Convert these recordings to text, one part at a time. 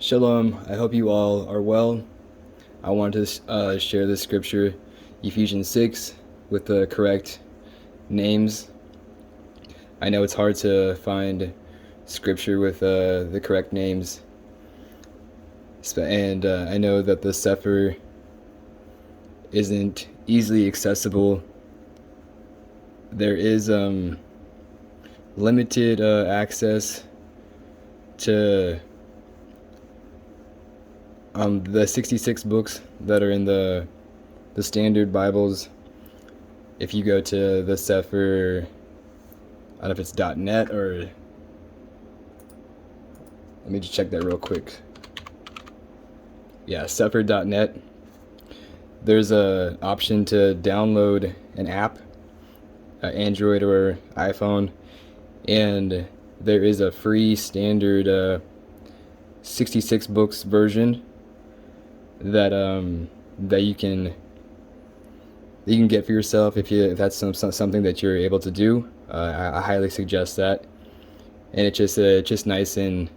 Shalom, I hope you all are well. I want to share this scripture, Ephesians 6, with the correct names. I know it's hard to find scripture with the correct names, and I know that the cepher isn't easily accessible. There is limited access to the 66 books that are in the standard Bibles. If you go to the cepher, I don't know if it's .net or, let me just check that real quick. Yeah, cepher.net. There's a option to download an app, Android or iPhone, and there is a free standard 66 books version that you can get for yourself if that's something that you're able to do. I highly suggest that, and it's just nice and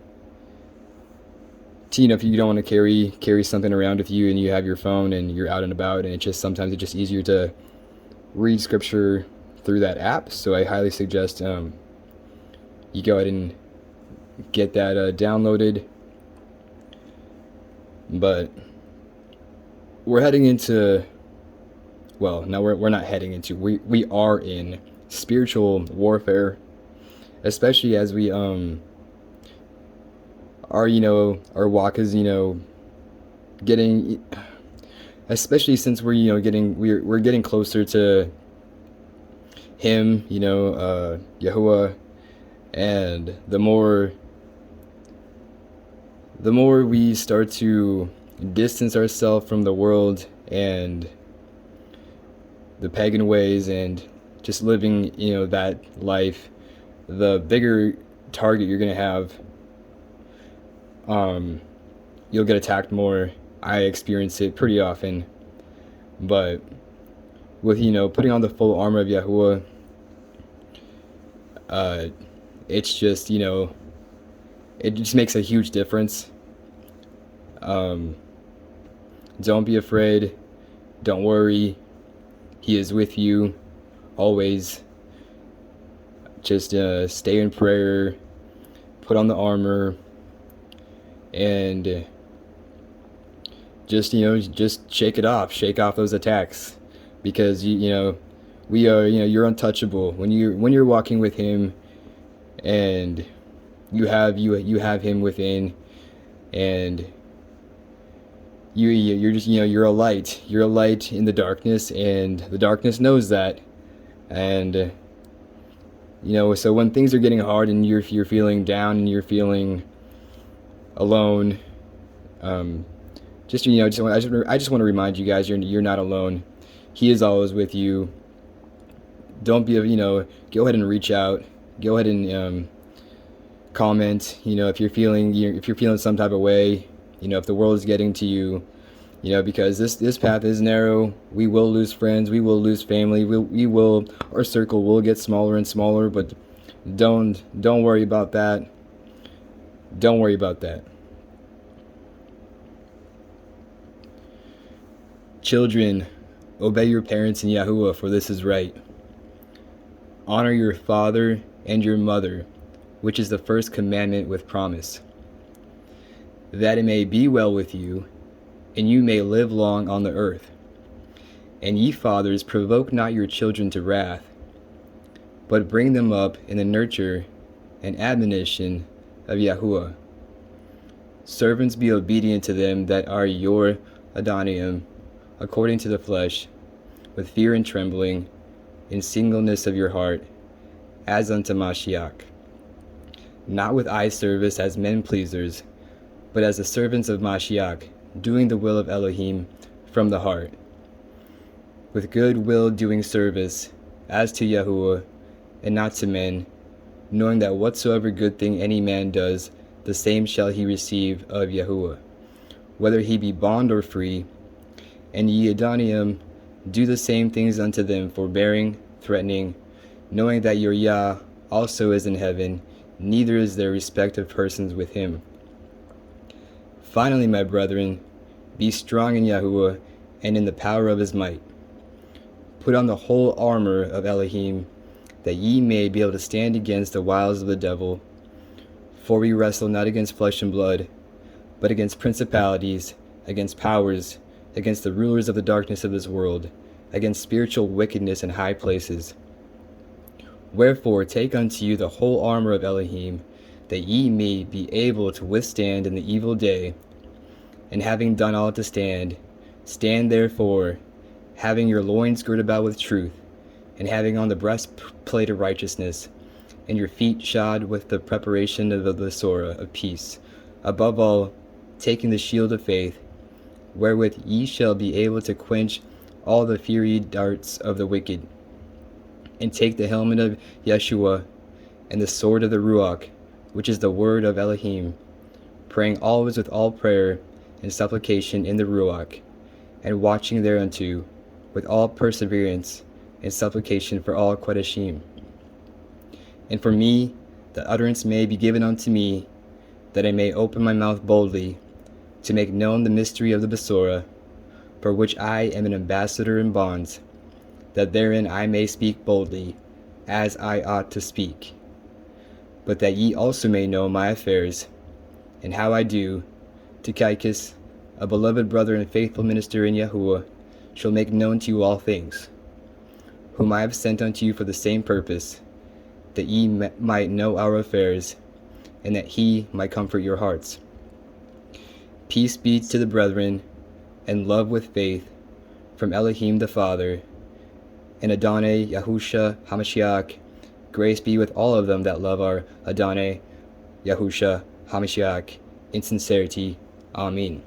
to, if you don't want to carry something around with you and you have your phone and you're out and about, and sometimes it's just easier to read scripture through that app. So I highly suggest you go ahead and get that downloaded. But we're heading into, well, no, we're not heading into, we are in spiritual warfare, especially as we our walk is getting, especially since we're getting closer to him, Yahuah, and the more we start to distance ourselves from the world and the pagan ways and just living, that life, the bigger target you're going to have. You'll get attacked more. I experience it pretty often. But with, putting on the full armor of Yahuah, it's just, it just makes a huge difference. Don't be afraid. Don't worry. He is with you always. Just stay in prayer. Put on the armor. And just shake it off. Shake off those attacks. Because, we are, you're untouchable. When you're walking with him and you have him within, and you're just, you're a light in the darkness, and the darkness knows that. And so when things are getting hard and you're feeling down and you're feeling alone, I just want to remind you guys, you're not alone. He is always with you. Don't be, go ahead and reach out. Go ahead and comment. If you're feeling some type of way, if the world is getting to you, because this path is narrow. We will lose friends. We will lose family. Our circle will get smaller and smaller. But don't worry about that. Don't worry about that. Children, obey your parents in Yahuah, for this is right. Honor your father and your mother, which is the first commandment with promise, that it may be well with you, and you may live long on the earth. And ye fathers, provoke not your children to wrath, but bring them up in the nurture and admonition of Yahuah. Servants, be obedient to them that are your adoniym, according to the flesh, with fear and trembling, in singleness of your heart, as unto Mashiach, not with eyeservice as menpleasers, but as the servants of Mashiach, doing the will of Elohiym from the heart, with good will doing service, as to Yahuah, and not to men, knowing that whatsoever good thing any man does, the same shall he receive of Yahuah, whether he be bond or free. And ye adoniym, do the same things unto them, forbearing, threatening, knowing that your Yah also is in heaven, neither is there respect of persons with him. Finally, my brethren, be strong in Yahuah and in the power of his might. Put on the whole armor of Elohiym, that ye may be able to stand against the wiles of the devil. For we wrestle not against flesh and blood, but against principalities, against powers, against the rulers of the darkness of this world, against spiritual wickedness in high places. Wherefore take unto you the whole armor of Elohiym, that ye may be able to withstand in the evil day. And having done all to stand, stand therefore, having your loins girt about with truth, and having on the breastplate of righteousness, and your feet shod with the preparation of the Besorah of peace. Above all, taking the shield of faith, wherewith ye shall be able to quench all the fiery darts of the wicked. And take the helmet of yeshu'ah, and the sword of the Ruach, which is the Word of Elohiym, praying always with all prayer and supplication in the Ruach, and watching thereunto with all perseverance and supplication for all quedashim. And for me, that utterance may be given unto me, that I may open my mouth boldly, to make known the mystery of the Besorah, for which I am an ambassador in bonds, that therein I may speak boldly, as I ought to speak. But that ye also may know my affairs, and how I do, Tychicus, a beloved brother and faithful minister in Yahuah, shall make known to you all things, whom I have sent unto you for the same purpose, that ye might know our affairs, and that he might comfort your hearts. Peace be to the brethren, and love with faith, from Elohiym the Father, and Adonai Yahusha Ha'Mashiach. Grace be with all of them that love our Adonai Yahusha Ha'Mashiach in sincerity. Amein.